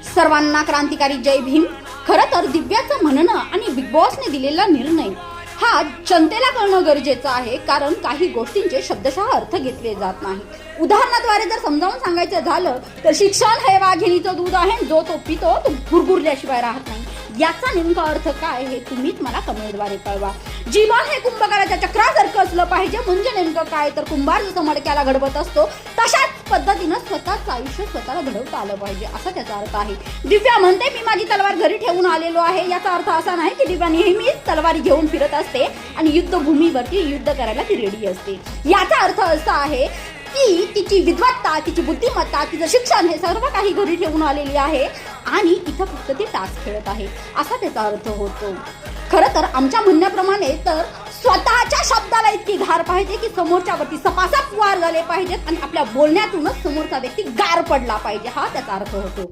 सर्वांना क्रांतिकारी जय भीम. खरं तर दिव्याचं म्हणणं आणि बिग बॉसने दिलेला निर्णय हा जनतेला कळणं गरजेचं आहे, कारण काही गोष्टींचे शब्दशः अर्थ घेतले जात नाही. उदाहरणाद्वारे जर समजावून सांगायचं झालं तर शिक्षण हे वाघिणीचं दूध आहे, जो तो पितो तो गुरगुरल्याशिवाय राहत नाही. याचा नेमका अर्थ काय हे तुम्हीच मला कमेंटद्वारे कळवा. जीवन हे कुंभकर्णाच्या चक्रासारखं असलं पाहिजे. म्हणजे नेमकं काय तर कुंभार जसं मडक्याला घडवत असतो तशाच पद्धतीनं स्वतःचं आयुष्य स्वतःला घडवता आलं पाहिजे, असा त्याचा अर्थ आहे. दिव्या म्हणते मी माझी तलवार घरी ठेवून आलेलो आहे. याचा अर्थ असा नाही की दिव्या नेहमीच तलवारी घेऊन फिरत असते आणि युद्धभूमीवरती युद्ध करायला ती रेडी असते. याचा अर्थ असा आहे की तिची विद्वत्ता, तिची बुद्धिमत्ता, तिचं शिक्षण हे सर्व काही घरी ठेवून आलेली आहे आणि इथं फक्त ती टास्क खेळत आहे, असा त्याचा अर्थ होतो. खरं तर आमच्या म्हणण्याप्रमाणे तर स्वतःच्या शब्दाला इतकी घार पाहिजे की समोरच्यावरती सपासप वार झाले पाहिजेत आणि आपल्या बोलण्यातूनच समोरचा व्यक्ती गार पडला पाहिजे, हा त्याचा अर्थ होतो.